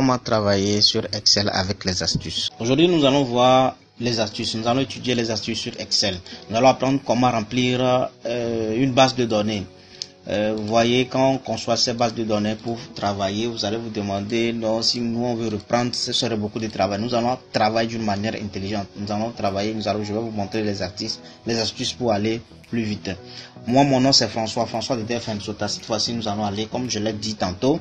comment travailler sur Excel avec les astuces. Aujourd'hui, nous allons voir les astuces. Nous allons étudier les astuces sur Excel. Nous allons apprendre comment remplir une base de données. Vous voyez, quand on conçoit ces bases de données pour travailler, vous allez vous demander, non, si nous on veut reprendre, ce serait beaucoup de travail. Nous allons travailler d'une manière intelligente. Nous allons travailler, je vais vous montrer les astuces pour aller plus vite. Moi, mon nom c'est François de TFM Sota. Cette fois-ci, nous allons aller, comme je l'ai dit tantôt,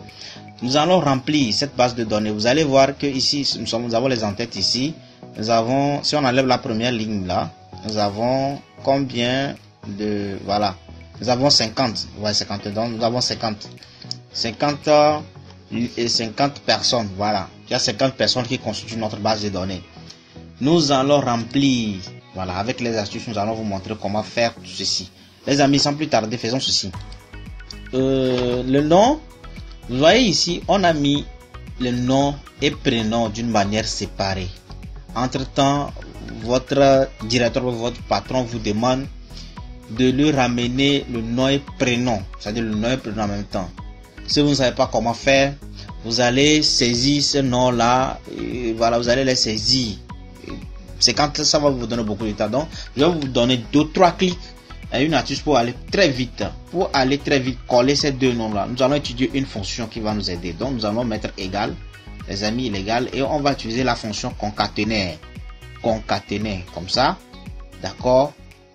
nous allons remplir cette base de données. Vous allez voir que ici, nous avons les en-têtes ici. Nous avons, si on enlève la première ligne là, nous avons combien de, voilà. Nous avons 50, ouais, 50, donc nous avons 50 personnes, voilà. Il y a 50 personnes qui constituent notre base de données. Nous allons remplir, voilà, avec les astuces, nous allons vous montrer comment faire tout ceci. Les amis, sans plus tarder, faisons ceci. Le nom, vous voyez ici, on a mis le nom et prénom d'une manière séparée. Entre-temps, votre directeur ou votre patron vous demande de lui ramener le nom et prénom, c'est-à-dire le nom et prénom en même temps. Si vous ne savez pas comment faire, vous allez saisir ce nom-là, voilà, vous allez les saisir. C'est quand ça va vous donner beaucoup de temps. Donc, je vais vous donner 2-3 clics et une astuce pour aller très vite. Pour aller très vite, coller ces deux noms-là. Nous allons étudier une fonction qui va nous aider. Donc, nous allons mettre égal, les amis, l'égal, et on va utiliser la fonction concaténaire. Concaténaire, comme ça, d'accord?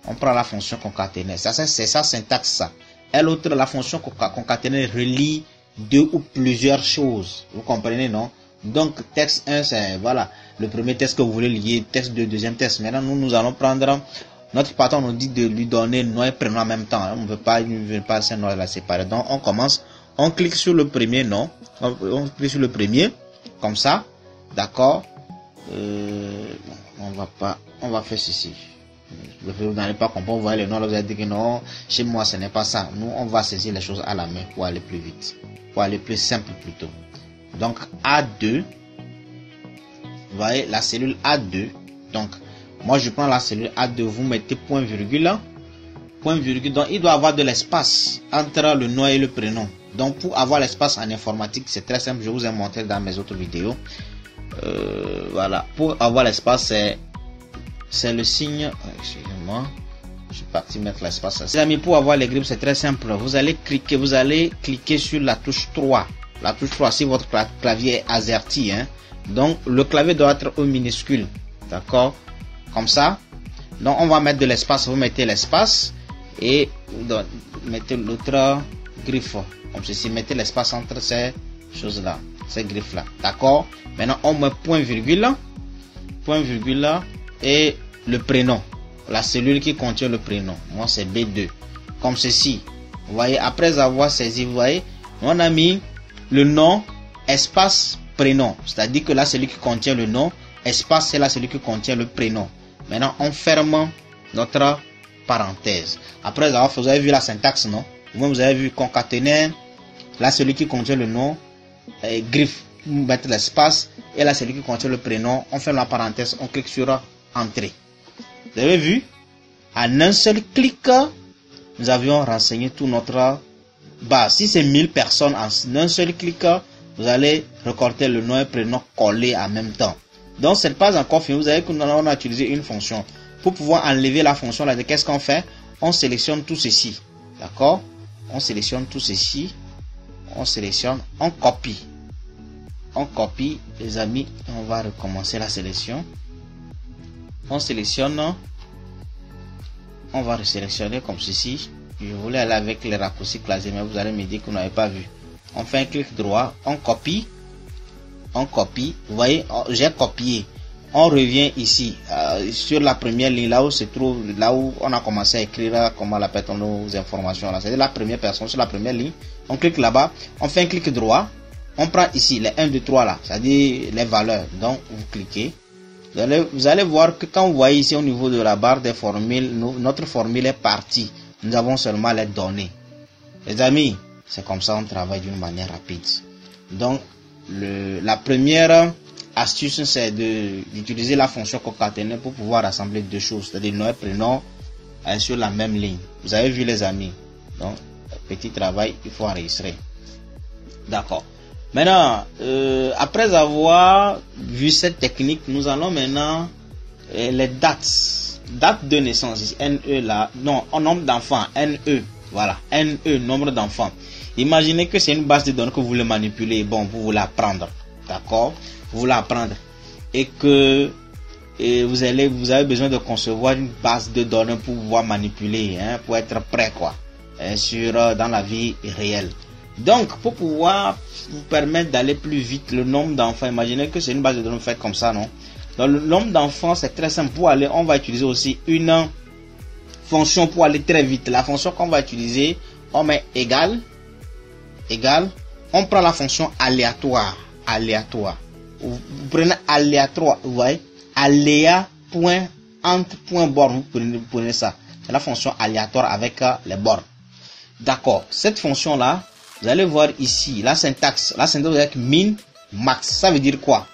On prend la fonction concaténaire. Ça, c'est sa syntaxe, ça. Et l'autre, la fonction concaténaire relie deux ou plusieurs choses. Vous comprenez, non? Donc, texte 1, c'est, voilà, le premier texte que vous voulez lier, texte 2, deuxième texte. Maintenant, nous allons prendre, notre patron nous dit de lui donner nom et prénom en même temps. On ne veut pas ces noms-là séparés. Donc, on commence, on clique sur le premier nom. On clique sur le premier, comme ça. D'accord? On va faire ceci. Vous n'allez pas comprendre, vous voyez le nom, là, vous allez dire que non, chez moi ce n'est pas ça. Nous, on va saisir les choses à la main pour aller plus vite, pour aller plus simple plutôt. Donc A2, vous voyez la cellule A2. Donc, moi je prends la cellule A2, vous mettez point virgule. Donc il doit avoir de l'espace entre le nom et le prénom. Donc pour avoir l'espace en informatique, c'est très simple, je vous ai montré dans mes autres vidéos. Voilà, pour avoir l'espace, c'est le signe, excusez-moi, je suis parti mettre l'espace. Les amis, pour avoir les grippes, c'est très simple. Vous allez cliquer sur la touche 3. La touche 3, si votre clavier est AZERTY, hein. Donc, le clavier doit être au minuscule. D'accord? Comme ça. Donc, on va mettre de l'espace. Vous mettez l'espace et vous mettez l'autre griffe. Comme ceci, mettez l'espace entre ces choses-là, ces griffes-là. D'accord? Maintenant, on met point virgule et le prénom, la cellule qui contient le prénom. Moi c'est B2, comme ceci. Vous voyez, après avoir saisi, vous voyez, on a mis le nom espace prénom, c'est à dire que la cellule qui contient le nom, espace c'est la cellule qui contient le prénom. Maintenant on ferme notre parenthèse. Après avoir fait, vous avez vu la syntaxe, non? Vous avez vu concaténaire, la cellule qui contient le nom, griffe, vous mettez l'espace, et la cellule qui contient le prénom, on ferme la parenthèse, on clique sur entrée. Vous avez vu, en un seul clic, nous avions renseigné toute notre base. Si c'est 1000 personnes, en un seul clic, vous allez recorder le nom et prénom collés en même temps. Donc, ce n'est pas encore fini. Vous avez que nous allons utiliser une fonction. Pour pouvoir enlever la fonction là, qu'est-ce qu'on fait? On sélectionne tout ceci. D'accord? On sélectionne tout ceci. On sélectionne, on copie. On copie, les amis. On va recommencer la sélection. On sélectionne, on va resélectionner comme ceci. Je voulais aller avec les raccourcis classés, mais vous allez me dire que vous n'avez pas vu. On fait un clic droit, on copie. Vous voyez, j'ai copié. On revient ici sur la première ligne, là où se trouve, là où on a commencé à écrire comment l'appelle-t-on nos informations là. C'est la première personne sur la première ligne. On clique là-bas, on fait un clic droit. On prend ici les 1, 2, 3 là, c'est-à-dire les valeurs. Donc vous cliquez. Vous allez voir que quand vous voyez ici au niveau de la barre des formules, notre formule est partie. Nous avons seulement les données. Les amis, c'est comme ça on travaille d'une manière rapide. Donc, la première astuce, c'est d'utiliser la fonction concaténaire pour pouvoir rassembler deux choses, c'est-à-dire nom et prénom sur la même ligne. Vous avez vu les amis. Donc, petit travail, il faut enregistrer. D'accord. Maintenant, après avoir vu cette technique, nous allons maintenant les dates. Date de naissance, NE là, non, en nombre d'enfants, NE, voilà, NE, nombre d'enfants. Imaginez que c'est une base de données que vous voulez manipuler, bon, vous voulez apprendre, d'accord, vous voulez apprendre, et que vous avez besoin de concevoir une base de données pour pouvoir manipuler, hein, pour être prêt, quoi, dans la vie réelle. Donc, pour pouvoir vous permettre d'aller plus vite, le nombre d'enfants, imaginez que c'est une base de données faite comme ça, non? Donc, le nombre d'enfants, c'est très simple. Pour aller, on va utiliser aussi une fonction pour aller très vite. La fonction qu'on va utiliser, on met égal, on prend la fonction aléatoire. Vous prenez aléatoire, vous voyez, aléa, point, entre, point, borne, vous prenez ça. C'est la fonction aléatoire avec les bornes. D'accord. Cette fonction-là, vous allez voir ici, la syntaxe avec min, max. Ça veut dire quoi?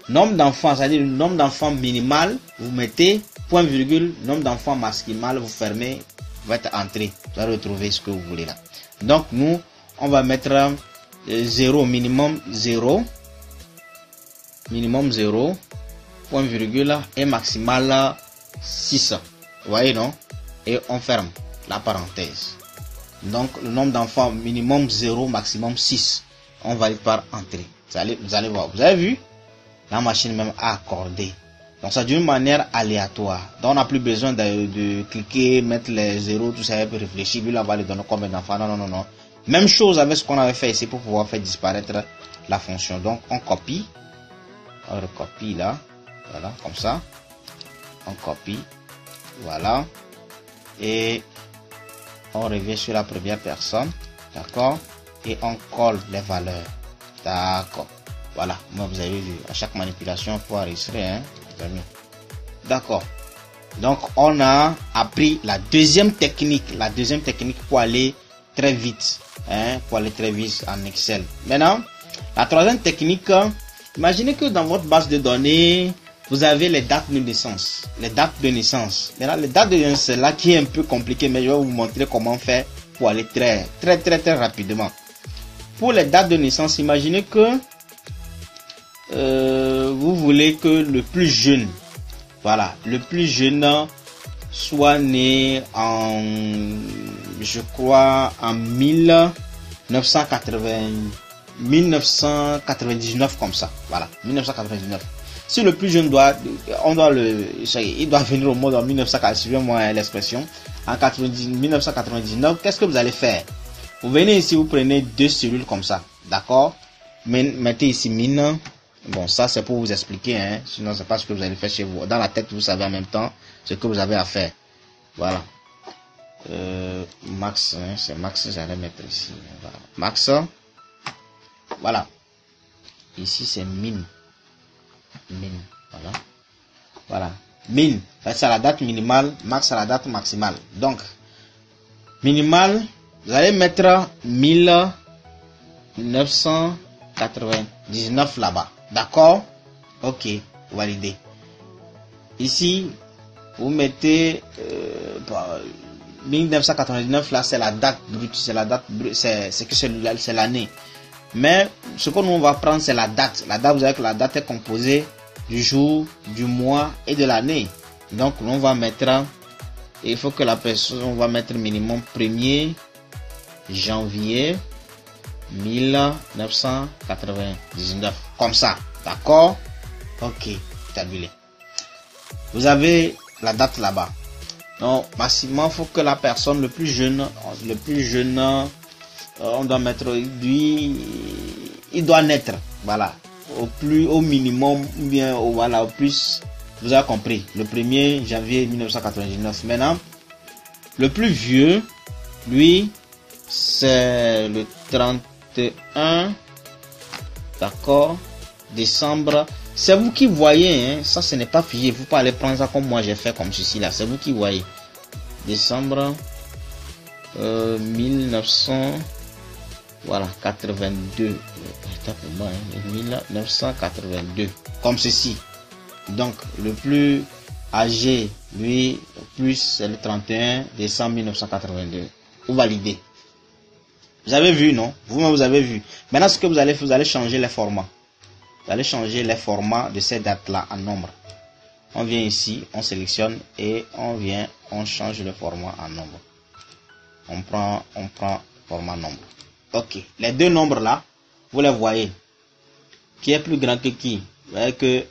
Nombre d'enfants, c'est-à-dire le nombre d'enfants minimal, vous mettez point virgule, nombre d'enfants maximal, vous fermez votre entrée. Vous allez retrouver ce que vous voulez là. Donc nous, on va mettre 0, minimum 0, point virgule et maximal 6. Vous voyez, non? Et on ferme la parenthèse. Donc le nombre d'enfants minimum 0, maximum 6. On valide par entrée. Vous allez voir. Vous avez vu? La machine même a accordé. Donc ça d'une manière aléatoire. Donc on n'a plus besoin de cliquer, mettre les zéros, tout ça, et puis réfléchir. Lui là va lui donner combien d'enfants. Non. Même chose avec ce qu'on avait fait ici pour pouvoir faire disparaître la fonction. Donc on copie. On recopie là. Voilà, comme ça. On copie. Voilà. Et on revient sur la première personne. D'accord. Et on colle les valeurs. D'accord. Voilà, moi vous avez vu, à chaque manipulation, il faut enregistrer, hein, d'accord. Donc, on a appris la deuxième technique pour aller très vite, hein, en Excel. Maintenant, la troisième technique, imaginez que dans votre base de données, vous avez les dates de naissance. Maintenant, les dates de naissance, c'est là qui est un peu compliqué, mais je vais vous montrer comment faire pour aller très rapidement. Pour les dates de naissance, imaginez que vous voulez que le plus jeune, soit né en, je crois, en 1999 comme ça. Voilà, 1999. Si le plus jeune il doit venir au monde en 1999, suivez-moi l'expression, en 1999, qu'est-ce que vous allez faire? Vous venez ici, vous prenez deux cellules comme ça, d'accord? Mettez ici mine. Bon, ça c'est pour vous expliquer, hein. Sinon c'est pas ce que vous allez faire chez vous. Dans la tête, vous savez en même temps ce que vous avez à faire. Voilà. Max, hein, c'est max, j'allais mettre ici. Voilà. Max. Voilà. Ici c'est min. Voilà. Voilà. Min, c'est la date minimale, max c'est la date maximale. Donc, minimal, vous allez mettre 1999 là-bas. D'accord? Ok, validé. Ici, vous mettez 1999 là, c'est la date brute, c'est l'année. Mais ce que nous va prendre, c'est la date. La date, vous savez que la date est composée du jour, du mois et de l'année. Donc, on va mettre, il faut que la personne, on va mettre minimum 1er janvier 1999. Comme ça. D'accord? Ok. Tabulé. Vous avez la date là-bas. Donc, maximum, il faut que la personne le plus jeune, on doit mettre lui, il doit naître. Voilà. Au minimum, ou bien au plus, vous avez compris. Le 1er janvier 1999. Maintenant, le plus vieux, lui, c'est le 31, d'accord, décembre. C'est vous qui voyez, hein, ça ce n'est pas figé. Vous pouvez aller prendre ça comme moi j'ai fait comme ceci là. C'est vous qui voyez. Décembre 1900, voilà, 82. Pour moi, hein, 1982. Comme ceci. Donc le plus âgé, lui, plus c'est le 31 décembre 1982. Vous validez. Vous avez vu, non? Vous-même, vous avez vu. Maintenant, ce que vous allez faire, vous allez changer les formats. Vous allez changer les formats de ces dates-là en nombre. On vient ici, on sélectionne et on change le format en nombre. On prend format nombre. Ok. Les deux nombres là, vous les voyez. Qui est plus grand que qui? Vous voyez que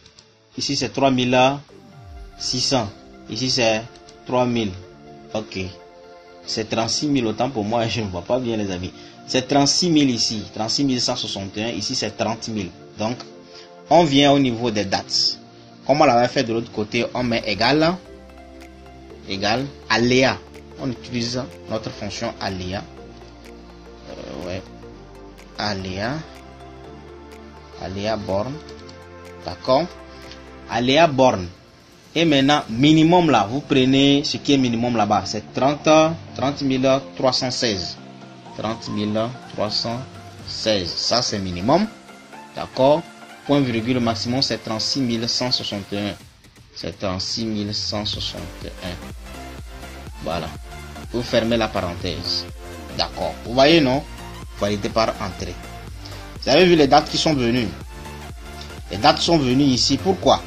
ici c'est 3600. Ici c'est 3000. Ok. C'est 36 000 autant pour moi, je ne vois pas bien les amis. C'est 36 000 ici, 36 161. Ici c'est 30 000. Donc, on vient au niveau des dates. Comme on l'avait fait de l'autre côté, on met égal aléa. On utilise notre fonction aléa. Aléa borne. D'accord. Aléa borne. Et maintenant, minimum là, vous prenez ce qui est minimum là-bas. C'est 30 316. 30 316. Ça, c'est minimum. D'accord. Point virgule maximum, c'est 36 161. C'est 36 161. Voilà. Vous fermez la parenthèse. D'accord. Vous voyez, non? Validé par entrée. Vous avez vu les dates qui sont venues. Les dates sont venues ici. Pourquoi?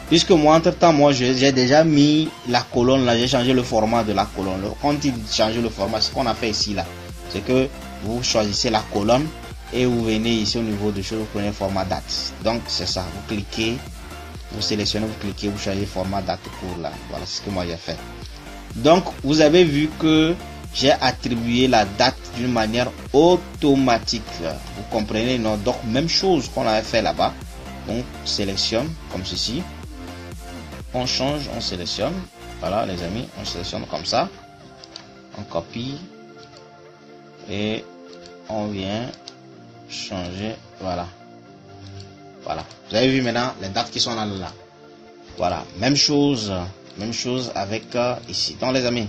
Puisque moi, entre-temps, j'ai déjà mis la colonne là. J'ai changé le format de la colonne. Quand il change le format, ce qu'on a fait ici là, c'est que vous choisissez la colonne et vous venez ici au niveau de choses, vous prenez le format date. Donc, c'est ça. Vous cliquez, vous sélectionnez, vous cliquez, vous choisissez le format date court là. Voilà, c'est ce que moi j'ai fait. Donc, vous avez vu que j'ai attribué la date d'une manière automatique. Vous comprenez, non? Donc, même chose qu'on avait fait là-bas. On sélectionne comme ceci. On change, on sélectionne. Voilà, les amis, on sélectionne comme ça. On copie. Et on vient changer. Voilà. Voilà. Vous avez vu maintenant les dates qui sont là. Voilà. Même chose avec ici. Donc, les amis,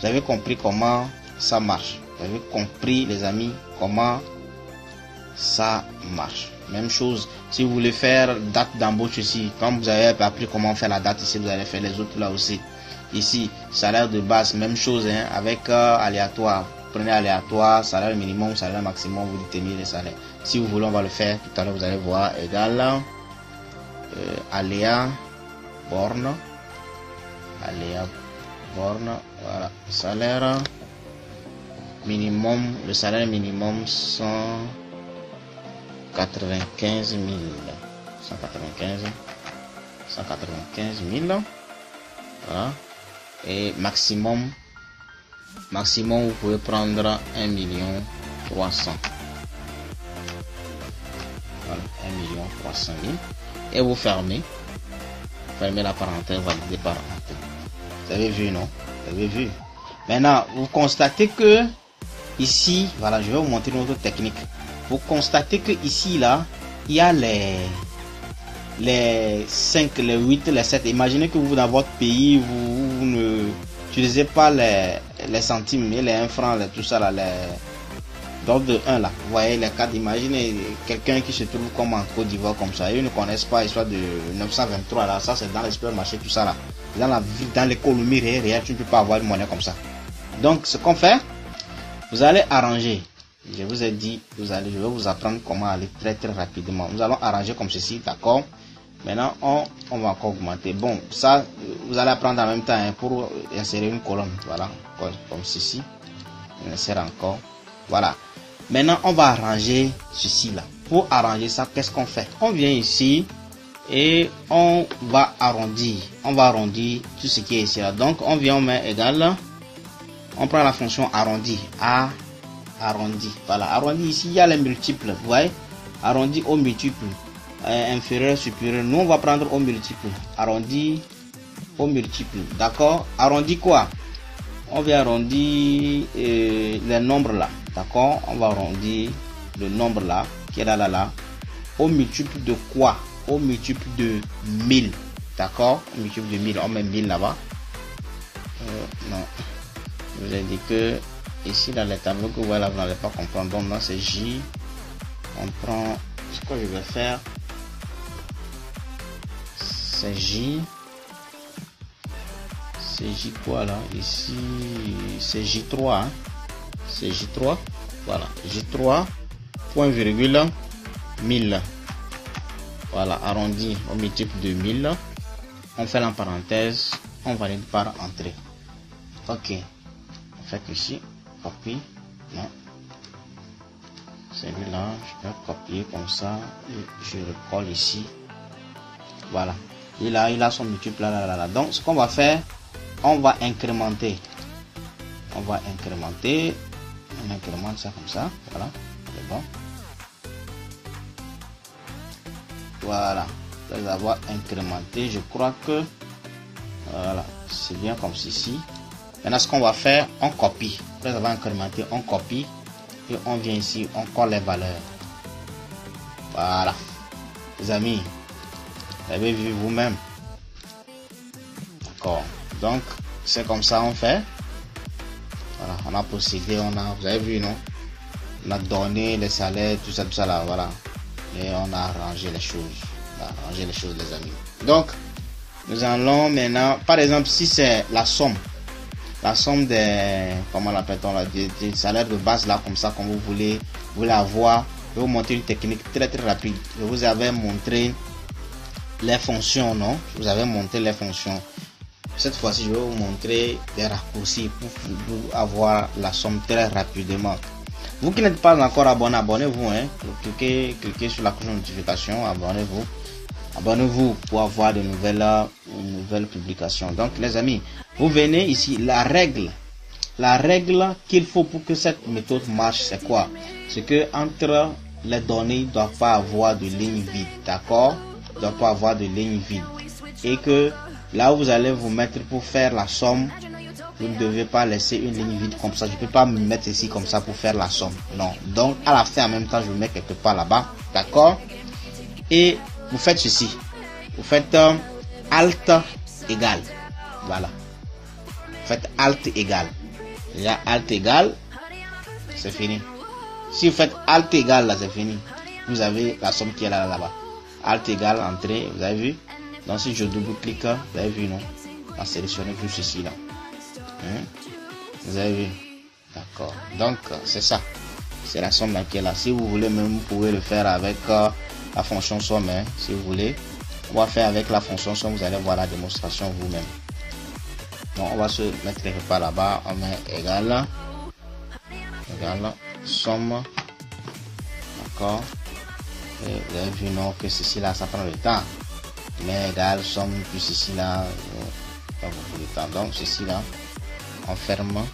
vous avez compris comment ça marche. Vous avez compris, les amis, comment ça marche. Même chose, si vous voulez faire date d'embauche ici, comme vous avez appris comment faire la date ici, vous allez faire les autres là aussi. Ici, salaire de base, même chose, hein, avec aléatoire. Prenez aléatoire, salaire minimum, salaire maximum, vous déterminez les salaires. Si vous voulez, on va le faire tout à l'heure, vous allez voir, égal, aléa, borne, voilà, salaire minimum, le salaire minimum 195 000, 195 000, voilà. Et maximum, vous pouvez prendre 1 300 000. Voilà, 1 300 000. Et vous fermez la parenthèse, validée par entrée. Vous avez vu, non? Vous avez vu. Maintenant, vous constatez que ici, voilà, je vais vous montrer une autre technique. Vous constatez que ici, là, il y a les 5, les 8, les 7. Imaginez que vous, dans votre pays, vous ne utilisez pas les centimes, les 1 franc, tout ça, là, d'ordre de 1, là. Vous voyez les 4. Imaginez quelqu'un qui se trouve comme en Côte d'Ivoire, comme ça. Ils ne connaissent pas l'histoire de 923, là. Ça, c'est dans l'espace marché, tout ça, là. Dans l'économie réelle, tu ne peux pas avoir une monnaie comme ça. Donc, ce qu'on fait, vous allez arranger. Je vous ai dit, je vais vous apprendre comment aller très rapidement. Nous allons arranger comme ceci, d'accord? Maintenant, on va encore augmenter. Bon, ça, vous allez apprendre en même temps, hein, pour insérer une colonne. Voilà, comme ceci. On insère encore. Voilà. Maintenant, on va arranger ceci là. Pour arranger ça, qu'est-ce qu'on fait? On vient ici et on va arrondir. On va arrondir tout ce qui est ici là. Donc, on vient, on met égal. On prend la fonction arrondi. Arrondi. Voilà, arrondi ici, il y a les multiples. Vous voyez? Arrondi au multiple. Inférieur, supérieur. Nous, on va prendre au multiple. Arrondi au multiple. D'accord? Arrondi quoi? On va arrondir les nombres là. D'accord? On va arrondir le nombre là, qui est là. Au multiple de quoi? Au multiple de 1000. D'accord? Au multiple de 1000. On met 1000 là-bas. Non. Je vous ai dit que ici dans les tableaux que vous voyez là, vous n'allez pas comprendre. Donc là c'est J. On prend ce que je vais faire. C'est J. C'est J quoi là? Ici c'est J3. Hein? C'est J3. Voilà, J3, point virgule, 1000. Voilà, arrondi au multiple de 1000. On fait la parenthèse, on valide par entrée. Ok, on fait ici, copie, non. Celui-là, je peux copier comme ça et je le colle ici. Voilà, il a son multiple là. Donc, ce qu'on va faire, on va incrémenter. On va incrémenter. On incrémente ça comme ça. Voilà, c'est bon. Voilà, après avoir incrémenté, je crois que voilà, c'est bien comme ceci. Maintenant, ce qu'on va faire, on copie. Après avoir incrémenté, on copie et on vient ici, on colle les valeurs. Voilà, les amis, vous avez vu vous-même. D'accord. Donc, c'est comme ça on fait. Voilà, on a procédé, vous avez vu, non? On a donné les salaires, tout ça là, voilà. Et on a arrangé les choses. On a arrangé les choses, les amis. Donc, nous allons maintenant, par exemple, si c'est la somme des, comment l'appelle-t-on là, des salaires de base là, comme ça, comme vous voulez avoir, je vais vous montrer une technique très rapide. Je vous avais montré les fonctions, non? Je vous avais montré les fonctions. Cette fois-ci, je vais vous montrer des raccourcis pour avoir la somme très rapidement. Vous qui n'êtes pas encore abonné, abonnez-vous, hein. Cliquez sur la cloche de notification, abonnez-vous. Abonnez-vous pour avoir de nouvelles publications. Donc, les amis, vous venez ici, la règle qu'il faut pour que cette méthode marche, c'est quoi? C'est que entre les données, il ne doit pas avoir de ligne vide, d'accord? Il ne doit pas avoir de ligne vide. Et que là où vous allez vous mettre pour faire la somme, vous ne devez pas laisser une ligne vide comme ça. Je ne peux pas me mettre ici comme ça pour faire la somme. Non. Donc, à la fin, en même temps, je vous mets quelque part là-bas. D'accord? Et vous faites ceci. Vous faites Alt égal. Voilà. Vous faites Alt égal. Déjà, Alt égal, c'est fini. Si vous faites Alt égal, là, c'est fini. Vous avez la somme qui est là-bas. Alt égal, entrée, vous avez vu? Donc, si je double-clique, vous avez vu, non? On va sélectionner juste ici, là. Vous avez vu? D'accord. Donc, c'est ça. C'est la somme qui est là. Si vous voulez, même vous pouvez le faire avec la fonction somme. Hein, si vous voulez, on va faire avec la fonction somme. Vous allez voir la démonstration vous-même. Donc, on va se mettre quelque part là-bas. On met égal, somme. D'accord. Et vous avez vu, non, que ceci là, ça prend le temps. Mais égal, somme, plus ceci là, pas beaucoup de temps. Donc, ceci là, on ferme,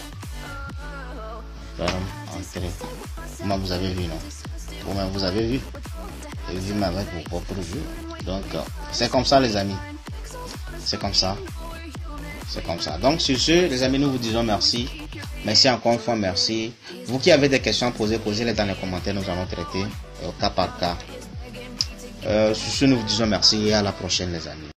entrée. Comment vous avez vu, non? Vous-même, vous avez vu. Et vu même avec vos propres yeux. Donc, c'est comme ça, les amis. C'est comme ça. C'est comme ça. Donc, sur ce, les amis, nous vous disons merci. Merci encore une fois, merci. Vous qui avez des questions à poser, posez-les dans les commentaires. Nous allons traiter au cas par cas. Sur ce, nous vous disons merci et à la prochaine, les amis.